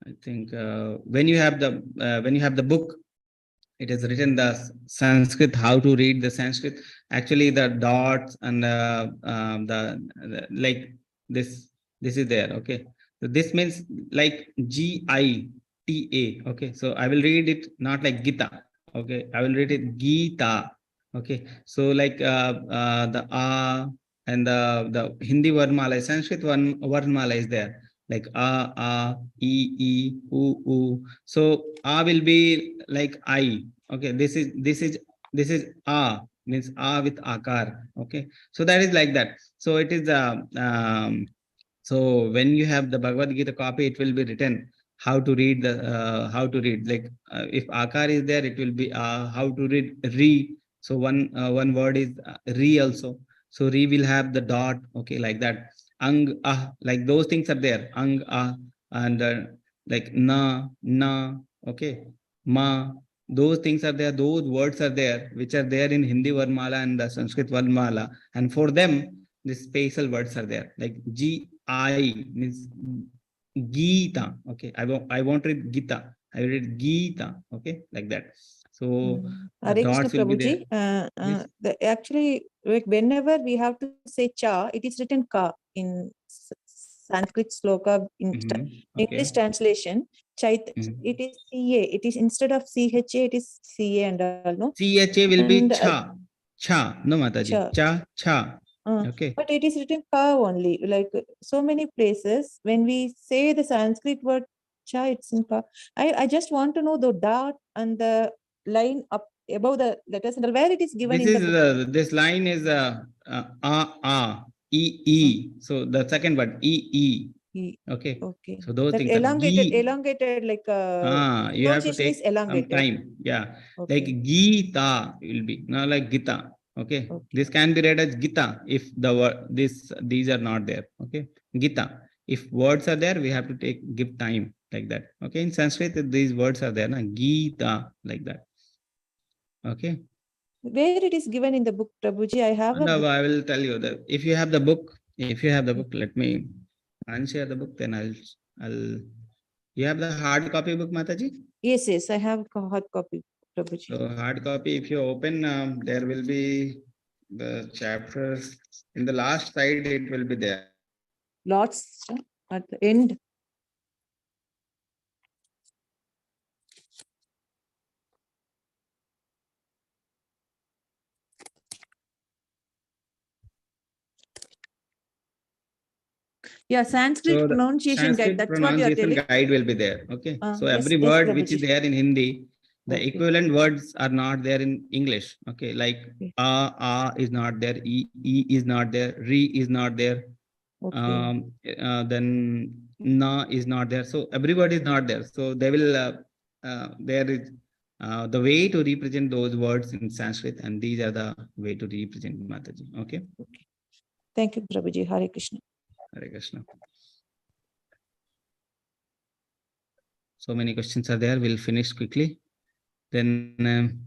I think when you have the book, it is written the Sanskrit, how to read the Sanskrit. Actually, the dots and the like this is there. Okay, so this means like Gita. Okay, so I will read it not like Gita. Okay, I will read it Gita. Okay, so like the and the Hindi Varnmala, Sanskrit Varnmala is there, like e, u. So will be like I. Okay, this is means with akar. Okay, so that is like that. So it is so when you have the Bhagavad Gita copy, it will be written how to read like if akar is there, it will be how to read re. So one word is re also. So re will have the dot. Okay, like that. Ang like those things are there. Ang and like na. Okay, ma. Those things are there. Those words are there, which are there in Hindi Varnmala and the Sanskrit Varnmala. And for them, the special words are there. Like G-I means Gita. Okay, I won't read Gita. I will read Gita. Okay, like that. So the Hare Krishna dots will be there. Prabhuji, actually, like whenever we have to say cha, it is written ka in Sanskrit sloka in Okay. English translation. It is CA. It is instead of CHA, it is CA and all. No? CHA will be cha. Cha. No, Mataji. Cha. Okay. But it is written ka only. Like so many places, when we say the Sanskrit word cha, it's in ka. I just want to know the dot and the line up above the letters and where it is given This in is the book. this line is e. So the second word e. Okay. Okay. So those That things are elongated like you have to pronunciation is take some elongated. time. Yeah. Okay. Like Gita will be not like Gita. Okay. This can be read as Gita if the word these are not there. Okay. Gita. If words are there, we have to give time like that. Okay. In Sanskrit, these words are there. Na? Gita like that. Okay. Where it is given in the book, Prabhuji, I have a book. I will tell you that if you have the book, let me unshare the book. Then I'll. You have the hard copy book, Mataji? Yes, I have hard copy, Prabhuji. So hard copy, if you open, there will be the chapters in the last side. It will be there. Lots at the end. Yeah, Sanskrit pronunciation guide. That's what you are telling. Guide will be there. Okay. So Yes, every word Prabhuji. which is there in Hindi, the equivalent words are not there in English. Okay. Like is not there. E is not there. Re is not there. Then na is not there. So every word is not there. So they will there is the way to represent those words in Sanskrit, and these are the way to represent Mataji. Okay. Thank you, Prabhuji. Hare Krishna. Hare Krishna. So many questions are there. We'll finish quickly. Then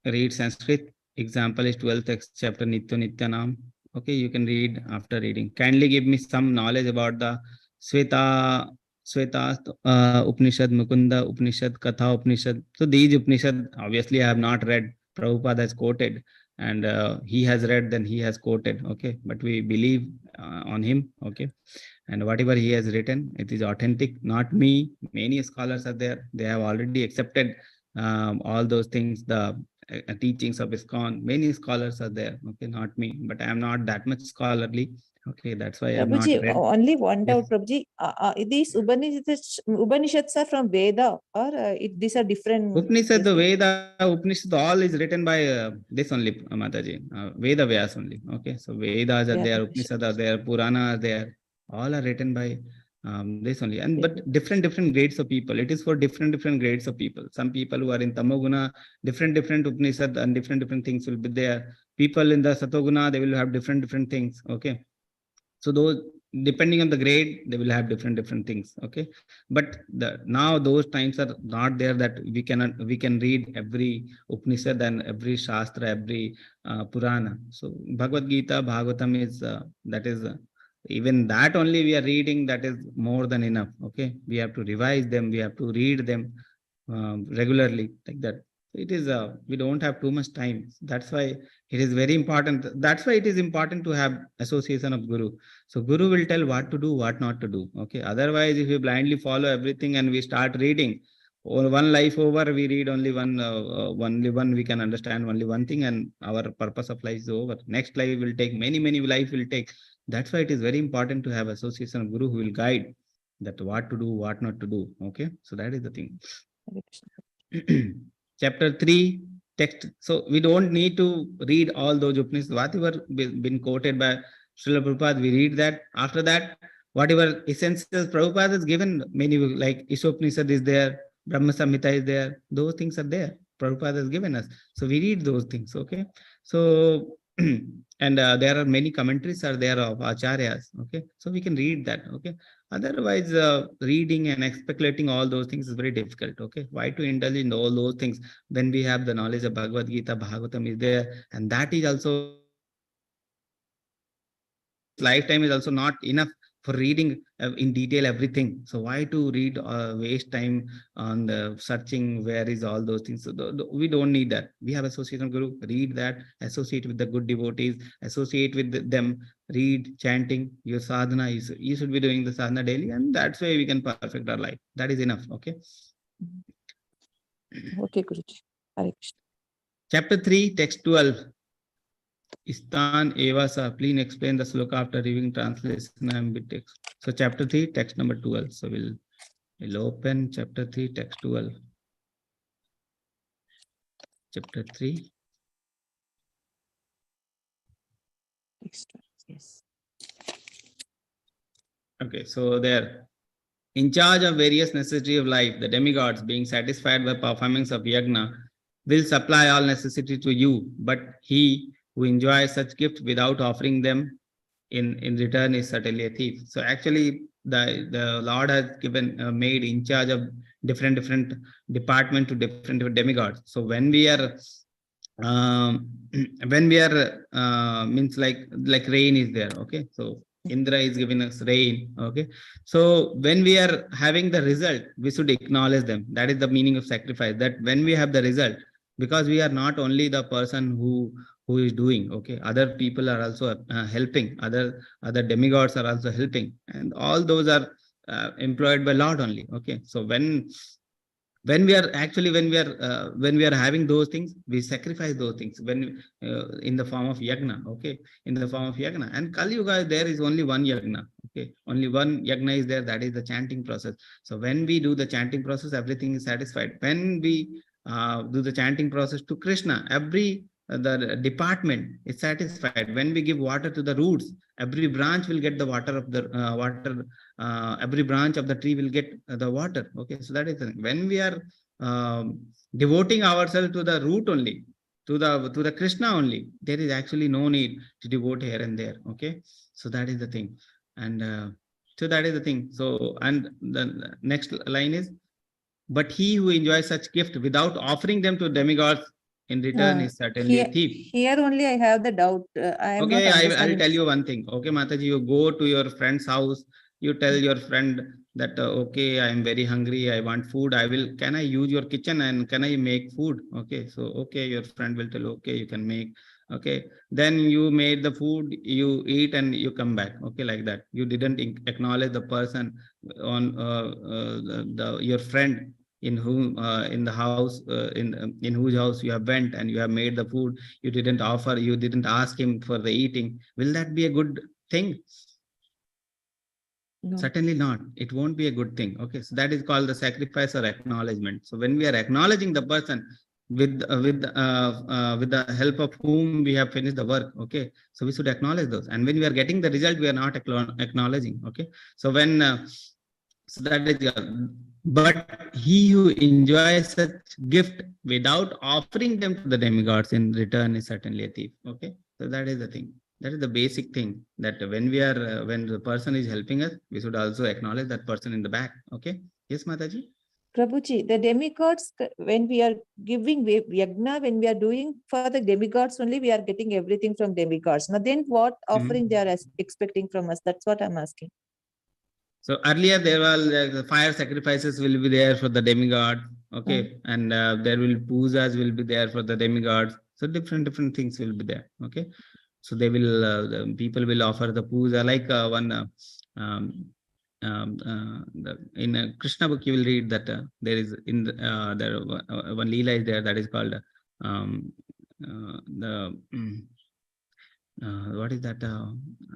read Sanskrit. Example is 12th chapter Nitya Nam. Okay, you can read after reading. Kindly give me some knowledge about the Sweta Upanishad, Mukunda Upanishad, Katha Upanishad. So these Upanishad, obviously I have not read. Prabhupada has quoted, and he has read, then he has quoted. Okay, but we believe on him. Okay, And whatever he has written, it is authentic, not me. Many scholars are there. They have already accepted all those things, the teachings of ISKCON. Many scholars are there. Okay, not me, but I am not that much scholarly. Okay, that's why I have not Prabhuji, read. only one Yes. doubt, Prabhuji. These Upanishads are from Veda, or these are different? Upanishad, this thing? Veda, Upanishad, all is written by this only, Mataji, Veda Vyas only. Okay, so Vedas are Yeah, there, Upanishad. Upanishad are there, Purana are there. All are written by this only. And Very but good. different grades of people. It is for different grades of people. Some people who are in Tamoguna, different Upanishad and different things will be there. People in the Satoguna, they will have different things. Okay. So those, depending on the grade, they will have different things. Okay, but now those times are not there that we can read every Upanishad and every Shastra, every Purana. So Bhagavad Gita, Bhagavatam is that is even that only we are reading, that is more than enough. Okay, we have to revise them, we have to read them regularly, like that. It is we don't have too much time. That's why it is very important. That's why it is important to have association of Guru. So Guru will tell what to do, what not to do. Okay. Otherwise, if we blindly follow everything and we start reading, or one life over, we read only only one, we can understand only one thing, and our purpose of life is over. Next life will take many life will take. That's why it is very important to have association of Guru who will guide that what to do, what not to do. Okay. So that is the thing. Hare Krishna. Chapter 3, text. So we don't need to read all those Upanishads. Whatever been quoted by Srila Prabhupada, we read that. After that, whatever essentials Prabhupada has given, many like Ishopanishad is there, Brahma Samhita is there. Those things are there. Prabhupada has given us. So we read those things. Okay. So and there are many commentaries are there of acharyas. Okay. So we can read that. Okay. Otherwise, reading and speculating all those things is very difficult. Okay, why to indulge in all those things when we have the knowledge of Bhagavad Gita, Bhagavatam is there, and that is also this lifetime is also not enough for reading in detail everything. So why to read waste time on the searching where is all those things? So we don't need that. We have association Guru. Read that, associate with the good devotees, associate with them, read, chanting your sadhana. You should be doing the sadhana daily, and that's why we can perfect our life. That is enough. Okay. Okay, Guruji. Hare Krishna. Chapter 3, text 12. Istan Evasa, please explain the sloka after reviewing translation and bit text. So chapter 3, text number 12. So we'll open chapter 3, text 12. Chapter 3. Next one. Yes. Okay, so there. In charge of various necessities of life, the demigods, being satisfied by performance of yagna, will supply all necessity to you. But he who enjoys such gift without offering them in return is certainly a thief. So actually, the Lord has given made in charge of different department to different demigods. So when we are means like rain is there. Okay, so Indra is giving us rain. Okay, so when we are having the result, we should acknowledge them. That is the meaning of sacrifice. That when we have the result, because we are not only the person who is doing. Okay, other people are also helping. Other demigods are also helping, and all those are employed by Lord only. Okay, so when we are having those things, we sacrifice those things when in the form of yagna. Okay, in the form of yagna. And Kali Yuga, there is only one yagna. Okay, only one yagna is there, that is the chanting process. So when we do the chanting process, everything is satisfied. When we do the chanting process to Krishna, every the department is satisfied. When we give water to the roots, every branch will get the water of the water. Every branch of the tree will get the water. Okay, so that is the thing. When we are devoting ourselves to the root only, to the Krishna only, there is actually no need to devote here and there. Okay, so that is the thing. And so that is the thing. So, and the next line is, but he who enjoys such gift without offering them to demigods in return is certainly a thief. Here only I have the doubt. I am Okay, not I'll understanding. tell you one thing. Okay, Mataji, you go to your friend's house, you tell your friend that, okay, I am very hungry, I want food, can I use your kitchen and can I make food? Okay, so, okay, your friend will tell, okay, you can make Okay, then you made the food, you eat and you come back. Okay, like that. You didn't acknowledge the person on your friend in the house in whose house you have went and you have made the food. You didn't offer, you didn't ask him for the eating. Will that be a good thing? No. Certainly not. It won't be a good thing. Okay, so that is called the sacrifice or acknowledgement. So when we are acknowledging the person with the help of whom we have finished the work, okay, so we should acknowledge those. And when we are getting the result, we are not acknowledging. Okay, so when so that is but he who enjoys such gift without offering them to the demigods in return is certainly a thief. Okay, so that is the thing. That is the basic thing, that when we are when the person is helping us, we should also acknowledge that person in the back. Okay, yes, Mataji. Prabhuji, the demigods, when we are giving yagna, when we are doing for the demigods only, we are getting everything from demigods. Now then what offering they are expecting from us? That's what I'm asking. So earlier there were the fire sacrifices will be there for the demigod. Okay, and there will pujas will be there for the demigods. So different things will be there. Okay, so they will the people will offer the puja, like in a Krishna book you will read that there is in the, there one leela is there that is called the what is that?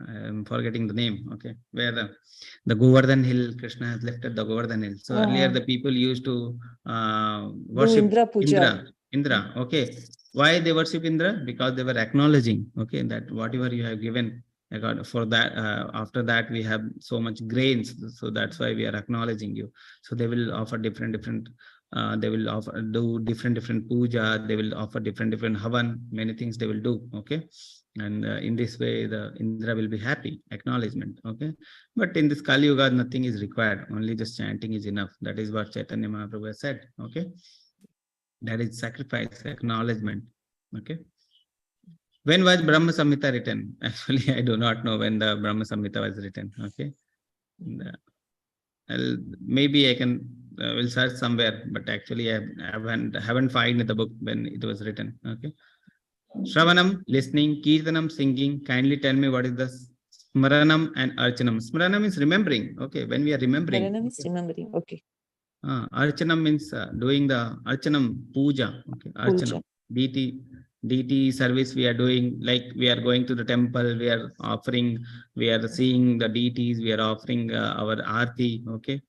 I'm forgetting the name. Okay, where the Govardhan hill, Krishna has lifted the Govardhan hill. So earlier the people used to worship Indra puja. Indra. Okay, why they worship Indra? Because they were acknowledging, okay, that whatever you have given, for that after that we have so much grains, so that's why we are acknowledging you. So they will offer different they will offer do different puja. They will offer different havan. Many things they will do. Okay. And in this way the Indra will be happy, acknowledgement. Okay, but in this Kali Yuga nothing is required, only just chanting is enough. That is what Chaitanya Mahaprabhu has said. Okay, that is sacrifice, acknowledgement. Okay, when was Brahma Samhita written? Actually I do not know when the Brahma Samhita was written. Okay, maybe I can will search somewhere, but actually I haven't found the book when it was written. Okay, Shravanam, listening, Kirtanam, singing. Kindly tell me what is the Smaranam and Archanam. Smaranam is remembering. Okay, when we are remembering. Maranam is remembering. Okay. Archanam means doing the Archanam puja. Okay, Archanam. Deity service we are doing, like we are going to the temple, we are offering, we are seeing the deities, we are offering our aarti. Okay,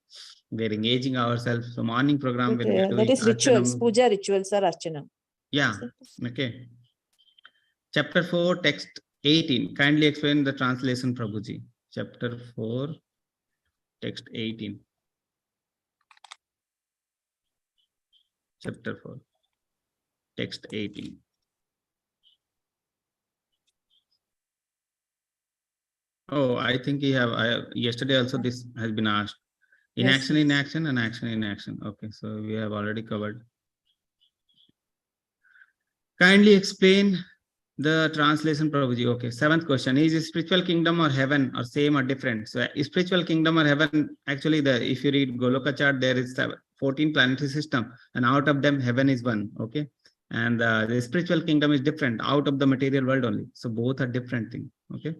we are engaging ourselves. So morning program when we are doing that is rituals, Archanam. puja rituals are Archanam. Yeah. Okay. Chapter 4, text 18. Kindly explain the translation, Prabhuji. Chapter 4, text 18. Chapter 4, text 18. Oh, I think yesterday also this has been asked. Inaction, Yes. inaction, and action, inaction. Okay, so we have already covered. Kindly explain the translation, Prabhuji. Okay, 7th question. Is spiritual kingdom or heaven or same or different? So spiritual kingdom or heaven, actually if you read Goloka chart, there is 14 planetary system, and out of them heaven is one. Okay, and the spiritual kingdom is different, out of the material world only. So both are different things. Okay.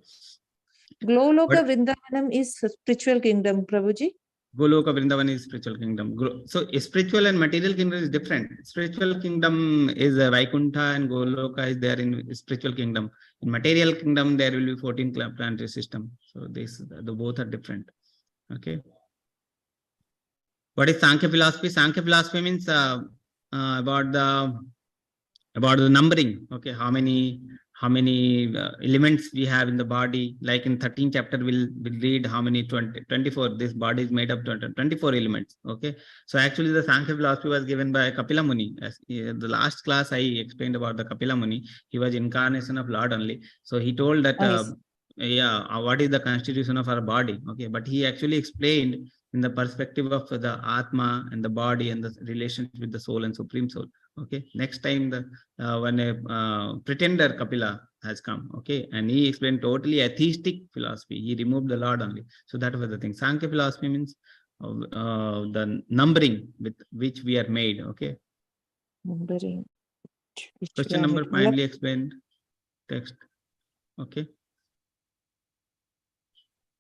Gloloka Vrindavanam is spiritual kingdom, Prabhuji. Goloka Vrindavan is spiritual kingdom. So spiritual and material kingdom is different. Spiritual kingdom is Vaikuntha and Goloka is there in spiritual kingdom. In material kingdom, there will be 14 planetary system. So the both are different. Okay. What is Sankhya philosophy? Sankhya philosophy means about the numbering. Okay, how many elements we have in the body. Like in 13th chapter we'll read how many 24. This body is made of 24 elements. Okay, so actually the Sankhya philosophy was given by Kapila Muni. As the last class I explained about the Kapila Muni, he was incarnation of Lord only. So he told that what is the constitution of our body. Okay, but he actually explained in the perspective of the Atma and the body and the relationship with the soul and supreme soul. Okay, next time when a pretender Kapila has come, okay, and he explained totally atheistic philosophy. He removed the Lord only. So that was the thing. Sankhya philosophy means the numbering with which we are made. Okay. Numbering. Question number finally explained. text. Okay.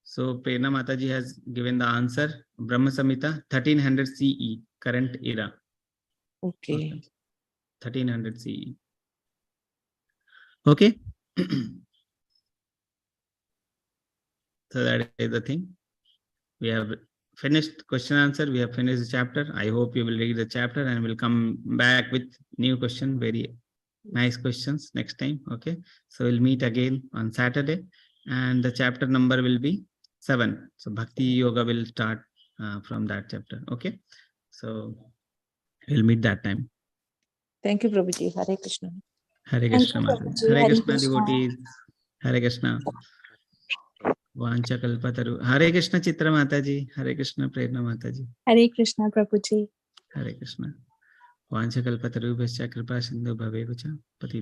So Prerna Mataji has given the answer. Brahma Samhita, 1300 CE, current era. Okay. 1300 CE. Okay. So that is the thing. We have finished question answer. We have finished the chapter. I hope you will read the chapter and will come back with new question. Very nice questions next time. Okay. So we'll meet again on Saturday, and the chapter number will be 7. So Bhakti Yoga will start from that chapter. Okay. So we'll meet that time. Thank you, Prabhuji. Hare Krishna. Hare Thank Krishna, you, Mataji. Prabhuji. Hare Hare Krishna, Krishna. devotees. Hare Krishna. Vancha kalpataru. Hare Krishna, Chitra Mataji. Hare Krishna, Prerna Mataji. Hare Krishna, Prabhuji. Hare Krishna. Vancha kalpataru bhascha kripa sindhu bhavevacha patita